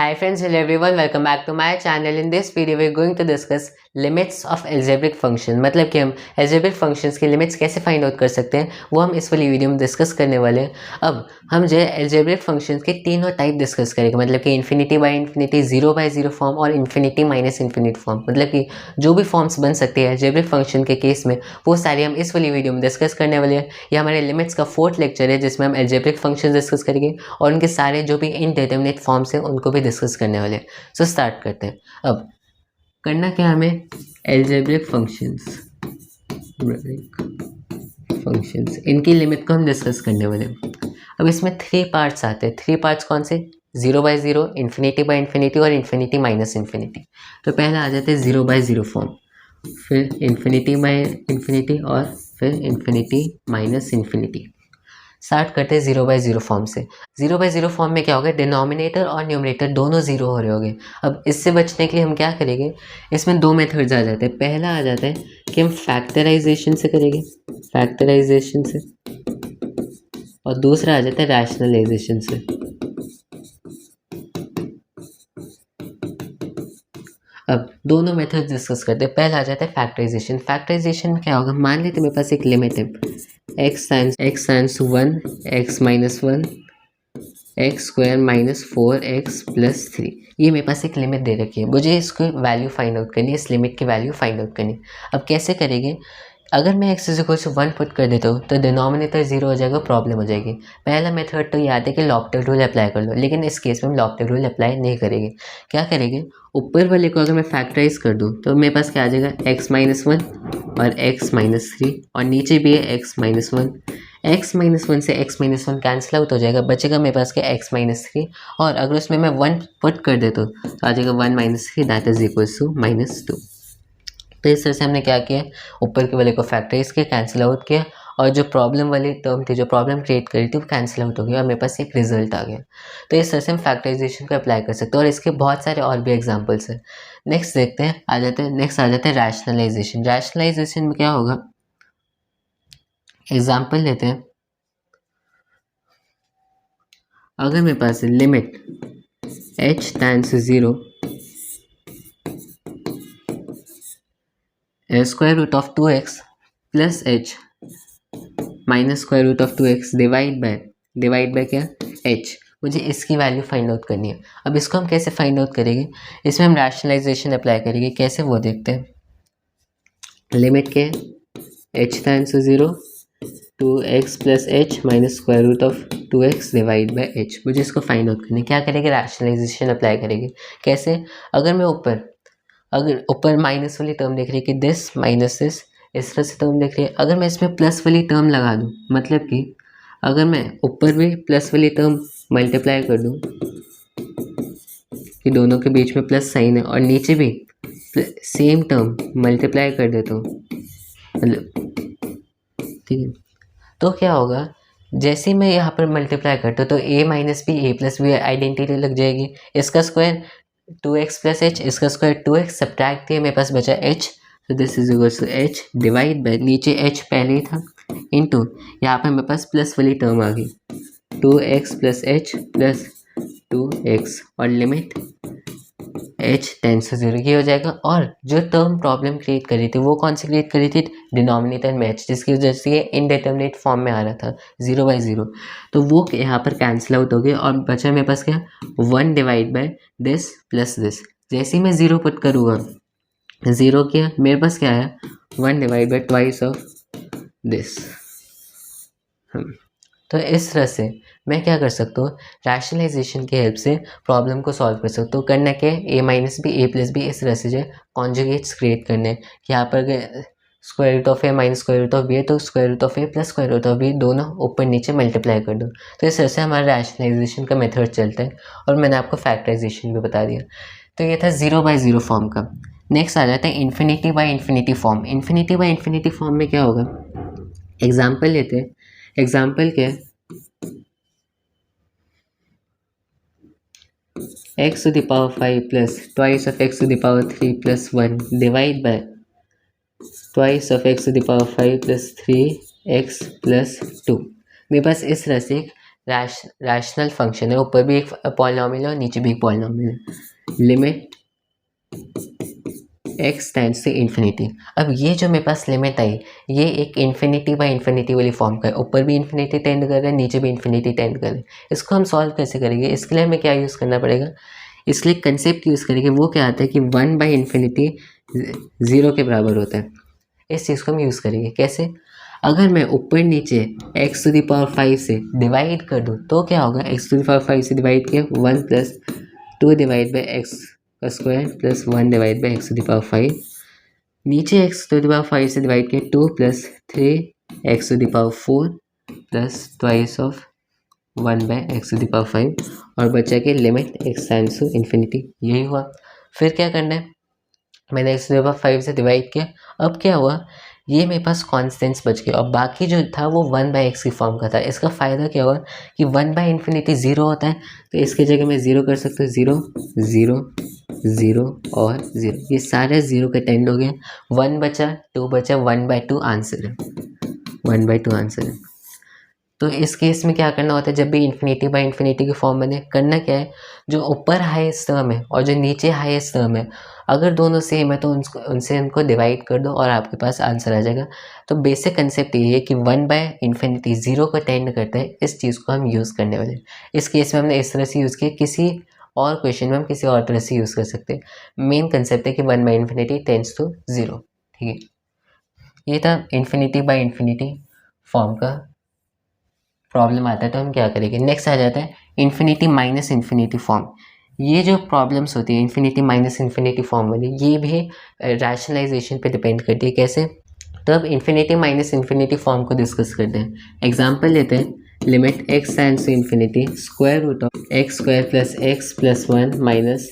Hi friends, hello everyone, welcome back to my channel. In this video we are going to discuss limits of algebraic function। मतलब कि हम algebraic functions की limits कैसे find out कर सकते हैं वो हम इस वाली वीडियो में डिस्कस करने वाले हैं। अब हम जो है algebraic functions के तीनों टाइप डिस्कस करेंगे, मतलब कि infinity by infinity, zero by zero form और इन्फिनिटी माइनस इन्फिनिटी फॉर्म। मतलब कि जो भी फॉर्म्स बन सकती है algebraic फंक्शन के केस में वो सारी हम इस वाली वीडियो में डिस्कस करने वाले हैं। ये हमारे लिमिट्स का 4th लेक्चर है जिसमें हम algebraic फंक्शन डिस्कस करेंगे और उनके सारे जो भी इनडिटरमिनेट फॉर्म्स हैं उनको भी डिस्कस करने वाले हैं। सो स्टार्ट करते हैं। अब करना क्या हमें, एल्जेब्रिक फंक्शंस इनकी लिमिट को हम डिस्कस करने वाले हैं। अब इसमें 3 पार्ट्स आते हैं। 3 पार्ट्स कौन से? 0 बाय 0, इन्फिनिटी बाय इन्फिनिटी और इन्फिनिटी माइनस इन्फिनिटी। तो पहला आ जाते हैं 0 बाय 0 फॉर्म, फिर इन्फिनिटी बाय इन्फिनिटी और फिर इन्फिनिटी माइनस इन्फिनिटी। स्टार्ट करते हैं 0 बाय 0 फॉर्म से। 0 बाय 0 फॉर्म में क्या होगा, डिनोमिनेटर और न्यूमरेटर दोनों 0 हो रहे होंगे। अब इससे बचने के लिए हम क्या करेंगे, इसमें 2 मेथड्स आ जाते हैं। पहला आ जाता है कि हम फैक्टराइजेशन से करेंगे, फैक्टराइजेशन से, और दूसरा आ जाता है रैशनलाइजेशन से। अब दोनों मेथड डिस्कस करते हैं। पहला आ जाता है फैक्टराइजेशन। फैक्टराइजेशन में क्या होगा, मान लेते मेरे पास एक लिमिट है x times 1 x minus 1 x square minus 4x plus 3। ये मेरे पास एक लिमिट दे रखी है, मुझे इसको वैल्यू फाइंड आउट करनी है, इस लिमिट की वैल्यू फाइंड आउट करनी है। अब कैसे करेंगे, अगर मैं x is equal to 1 put कर देता हूँ तो डिनोमिनेटर 0 हो जाएगा, प्रॉब्लम हो जाएगी। पहला मेथड तो याद है कि लॉफ्टर रूल अप्लाई कर लो, लेकिन इस केस में हम लॉफ्टर रूल अप्लाई नहीं करेंगे। क्या करेंगे, ऊपर वाले को अगर मैं फैक्टराइज कर दूँ तो मेरे पास क्या आ जाएगा, x माइनस 1 और x माइनस 3, और नीचे भी है x माइनस 1। x माइनस 1 से x माइनस 1 कैंसिल आउट हो जाएगा, बचेगा मेरे पास क्या, x माइनस 3। और अगर उसमें मैं 1 पुट कर देता हूँ तो आ जाएगा 1 minus 3 that is equal to minus 2। तो इस तरह से हमने क्या किया, ऊपर के वाले को फैक्टराइज किया, कैंसिल आउट किया, और जो प्रॉब्लम वाली टर्म थी, जो प्रॉब्लम क्रिएट करी थी, वो कैंसिल आउट हो गया और मेरे पास एक रिजल्ट आ गया। तो इस तरह से हम फैक्टराइजेशन को अप्लाई कर सकते हैं, और इसके बहुत सारे और भी एग्जांपल्स हैं। नेक्स्ट देखते हैं, नेक्स्ट आ जाते हैं रैशनलाइजेशन। रैशनलाइजेशन में क्या होगा, एग्जाम्पल लेते हैं। अगर मेरे पास limit h tends to 0 square root of 2x plus h minus square root of 2x divide by क्या, h, मुझे इसकी वैल्यू फाइंड आउट करनी है। अब इसको हम कैसे फाइंड आउट करेंगे, इसमें हम रैशनलाइजेशन अप्लाई करेंगे। कैसे वो देखते हैं। लिमिट के h tends to 0 2x plus h minus square root of 2x divide by h, मुझे इसको फाइंड आउट करना है। क्या करेंगे, रैशनलाइजेशन अप्लाई करेंगे। कैसे, अगर ऊपर माइनस वाली टर्म देख रही है कि दिस माइनस दिस, इस तरह से टर्म देख रही है। अगर मैं इसमें प्लस वाली टर्म लगा दूँ, मतलब कि अगर मैं ऊपर भी प्लस वाली टर्म मल्टीप्लाई कर दूँ कि दोनों के बीच में प्लस साइन है, और नीचे भी सेम टर्म मल्टीप्लाई कर देता हूँ, मतलब ठीक है, तो क्या होगा, जैसे ही मैं यहाँ पर मल्टीप्लाई करता हूँ तो a minus B A plus B identity लग जाएगी। इसका स्क्वायर 2x प्लस h, इसका स्क्वायर 2x, सब्ट्रैक्ट किया, मेरे पास बचा h, तो this is equal to h divide by, नीचे h पहले ही था, इनटू यहाँ पर मेरे पास प्लस वाली टर्म आ गई 2x plus h plus 2x, और लिमिट h टेंड्स टू 0 ये हो जाएगा। और जो टर्म प्रॉब्लम क्रिएट करी थी वो कौन सी क्रिएट करी थी, डिनोमिनेटर मैच, जिसकी वजह से ये इनडिटरमिनेट फॉर्म में आ रहा था 0 बाय 0, तो वो यहाँ पर कैंसिल आउट हो गया और बचा मेरे पास क्या, 1 divide by this plus this. जैसे ही मैं 0 पुट करूँगा, 0 किया, मेरे पास क्या है, 1 divide by twice of this. तो इस तरह से मैं क्या कर सकता हूँ, रैशनलाइजेशन की हेल्प से प्रॉब्लम को सॉल्व कर सकता हूँ। करना क्या है, a minus B A plus B, इस तरह से जो है कॉन्जुगेट्स क्रिएट करने हैं। यहाँ पर square root of A minus square root of B है तो square root of A plus square root of B दोनों ऊपर नीचे मल्टीप्लाई कर दो। तो इस तरह से हमारा रैशनलाइजेशन का मेथड चलता है, और मैंने आपको फैक्टराइजेशन भी बता दिया। तो ये था 0 बाय 0 फॉर्म का। नेक्स्ट आ जाता है infinity by infinity form. Infinity by infinity form में क्या होगा, एग्जाम्पल लेते हैं। एग्जाम्पल क्या है, x to the power 5 plus twice of x to the power 3 plus 1 divide by twice of x to the power 5 plus 3x plus 2। मेरे पास इस तरह से एक रैशनल फंक्शन है, ऊपर भी एक पॉलिनॉमियल है और नीचे भी एक पॉलिनॉमियल है। Limit x tends to infinity. अब ये जो मेरे पास लिमिट आई ये एक इन्फिनिटी बाई इन्फिनिटी वाली फॉर्म का है, ऊपर भी इन्फिनिटी टेंड कर रहा है, नीचे भी इन्फिनिटी टेंड कर रहा है। इसको हम सॉल्व कैसे करेंगे? इसके लिए हमें क्या यूज़ करना पड़ेगा? इसलिए कंसेप्ट यूज़ करेंगे, वो क्या आता है कि 1 बाई इन्फिनिटी 0 के बराबर होता है। इस चीज़ को हम यूज़ करेंगे कैसे? अगर मैं ऊपर नीचे x टू द पावर 5 से डिवाइड कर दूँ तो क्या होगा? x टू द पावर 5 से डिवाइड किया 1 प्लस 2 डिवाइड बाई एक्स का square plus 1 divide by X to the power 5, नीचे x टू द पावर 5 से डिवाइड किया 2 plus 3 X to the power 4 plus twice of 1 by X to the power 5 और बचा के limit x tends to infinity. यही हुआ। फिर क्या करना है? मैंने x टू द पावर 5 से डिवाइड किया, अब क्या हुआ? ये मेरे पास कॉन्स्टेंट्स बच गए और बाकी जो था वो 1 बाई एक्स की फॉर्म का था। इसका फ़ायदा क्या हुआ कि 1 बाई इन्फिनिटी 0 होता है, तो इसकी जगह मैं 0 कर सकता हूँ। 0 0 0 और 0, ये सारे 0 के टेंड हो गए। 1 बचा, 2 बचा, 1/2 आंसर है, 1/2 आंसर है। तो इस केस में क्या करना होता है? जब भी इन्फिनिटी बाई इन्फिनिटी की फॉर्म बने, करना क्या है? जो ऊपर हाईएस्ट टर्म है और जो नीचे हाईएस्ट टर्म है, अगर दोनों सेम है तो उनको डिवाइड कर दो और आपके पास आंसर आ जाएगा। तो बेसिक कंसेप्ट ये है कि 1 बाई इन्फिनिटी 0 को टेंड करता है, इस चीज़ को हम यूज़ करने वाले हैं। इस केस में हमने इस तरह से यूज़ किया, किसी और क्वेश्चन में हम किसी और तरह से यूज़ कर सकते हैं। मेन कंसेप्ट है कि 1 बाई इन्फिनिटी टेंड्स टू 0। ठीक है, ये था इन्फिनिटी बाई इन्फिनिटी फॉर्म का प्रॉब्लम आता है तो हम क्या करेंगे। नेक्स्ट आ जाता है इन्फिनिटी माइनस इन्फिनिटी फॉर्म। ये जो प्रॉब्लम्स होती है इन्फिनिटी माइनस इन्फिनिटी फॉर्म वाली, ये भी रैशनलाइजेशन पे डिपेंड करती है। कैसे? तो अब इन्फिनिटी माइनस इन्फिनिटी फॉर्म को डिस्कस करते हैं। एग्जांपल लेते हैं, limit x tends to infinity square root of X square plus X plus 1 minus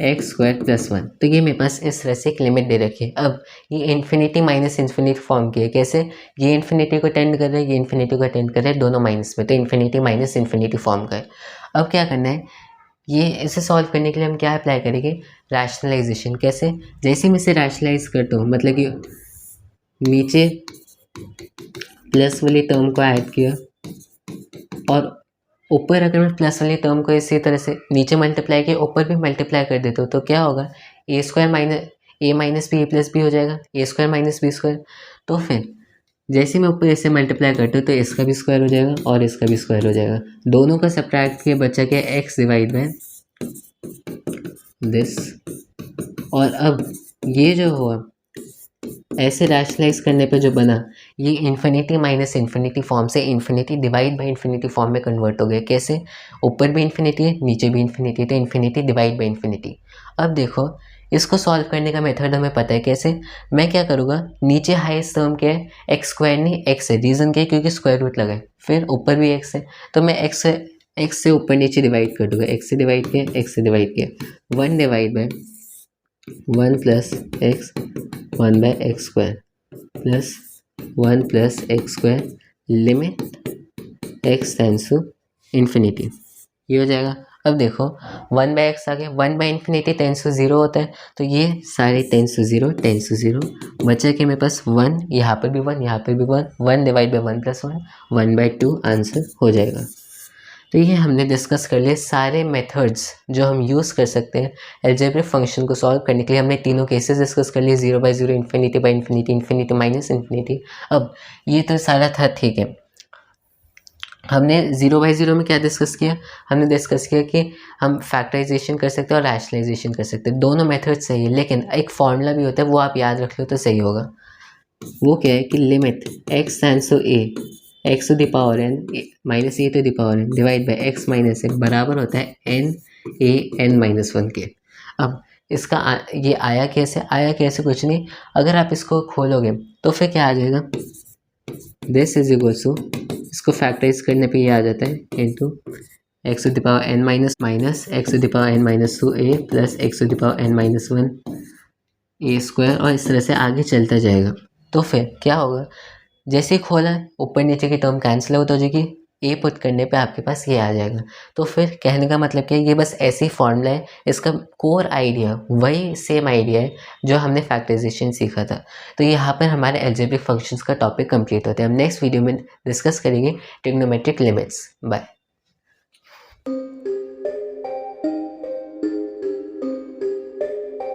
X square plus 1। तो ये मेरे पास इस तरह से एक लिमिट दे रखी है। अब ये इन्फिनिटी माइनस इन्फिनिटी फॉर्म की है। कैसे? ये इन्फिनिटी को टेंड कर रहा है, ये इन्फिनिटी को टेंड कर रहा है, दोनों माइनस में, तो इन्फिनिटी माइनस इन्फिनिटी फॉर्म का है। अब क्या करना है? ये इसे सॉल्व करने के लिए हम क्या अप्लाई करेंगे? रैशनलाइजेशन। कैसे? जैसे मैं इसे रैशनलाइज करता हूँ, मतलब कि नीचे प्लस वाली टर्म को ऐड किया और ऊपर अगर मैं प्लस वाली टर्म को इसी तरह से नीचे मल्टीप्लाई किया, ऊपर भी मल्टीप्लाई कर देता हूँ, तो क्या होगा? ए square minus A minus B A plus B हो जाएगा, ए स्क्वायर माइनस बी स्क्वायर। तो फिर जैसे मैं ऊपर ऐसे मल्टीप्लाई करता हूँ तो इसका भी स्क्वायर हो जाएगा और इसका भी स्क्वायर हो जाएगा। दोनों का सब्ट्रैक्ट किया, बचा क्या? X divide by this. और अब ये जो हुआ ऐसे रैशनलाइज करने पे जो बना, ये इन्फिनिटी माइनस इन्फिनिटी फॉर्म से infinity divide by infinity form में कन्वर्ट हो गया। कैसे? ऊपर भी इन्फिनिटी है, नीचे भी इन्फिनिटी, तो इन्फिनिटी डिवाइड बाई इन्फिनिटी। अब देखो, इसको सॉल्व करने का मेथड हमें पता है। कैसे? मैं क्या करूँगा, नीचे हाईएस्ट टर्म क्या है? एक्स स्क्वायर नहीं, एक्स है। रीज़न क्या है? क्योंकि स्क्वायर रूट लगा है। फिर ऊपर भी एक्स है, तो मैं एक्स से ऊपर नीचे डिवाइड कर दूँगा। एक्स से डिवाइड किया, एक्स से डिवाइड किया, 1 divide by 1 plus x 1 by x square plus 1 plus x square limit x tends to infinity. ये हो जाएगा। अब देखो 1 बाई एक्स आ गया, 1 बाई इन्फिनिटी टेंड्स टू 0 होता है, तो ये सारे टेंड्स टू 0 टेंड्स टू 0 बचा के मेरे पास 1, यहाँ पर भी 1, यहाँ पर भी 1, 1 डिवाइड बाई 1 प्लस 1, 1/2 आंसर हो जाएगा। तो ये हमने डिस्कस कर लिए सारे मेथड्स जो हम यूज़ कर सकते हैं अलजेब्रिक फंक्शन को सॉल्व करने के लिए। हमने तीनों केसेस डिस्कस कर लिए, 0/0, infinity by infinity, infinity minus infinity. अब ये तो सारा था, ठीक है। हमने 0/0 में क्या डिस्कस किया? हमने डिस्कस किया कि हम फैक्टराइजेशन कर सकते हैं और रैशनलाइजेशन कर सकते हैं। दोनों मेथड सही है, लेकिन एक फॉर्मूला भी होता है, वो आप याद रख लो तो सही होगा। वो क्या है कि limit x tends to a x to the power n minus a to the power n divide by x minus a बराबर होता है एन ए एन माइनस 1 के। अब इसका ये आया कैसे? आया कैसे? कुछ नहीं, अगर आप इसको खोलोगे तो फिर क्या आ जाएगा? दिस इज इक्वल टू, इसको फैक्टराइज करने पे ये आ जाता है into x to the power n minus x to the power n minus 2 plus x to the power n minus 1 a square, और इस तरह से आगे चलता जाएगा। तो फिर क्या होगा? जैसे ही खोला ऊपर नीचे की टर्म कैंसिल आउट हो जाएगी, ए पुट करने पे आपके पास ये आ जाएगा। तो फिर कहने का मतलब क्या है? ये बस ऐसे ही फॉर्मूला है, इसका कोर आइडिया वही सेम आइडिया है जो हमने फैक्टराइजेशन सीखा था। तो यहाँ पर हमारे अलजेब्रिक फंक्शंस का टॉपिक कंप्लीट होता है। हम नेक्स्ट वीडियो में डिस्कस करेंगे ट्रिग्नोमेट्रिक लिमिट्स। बाय।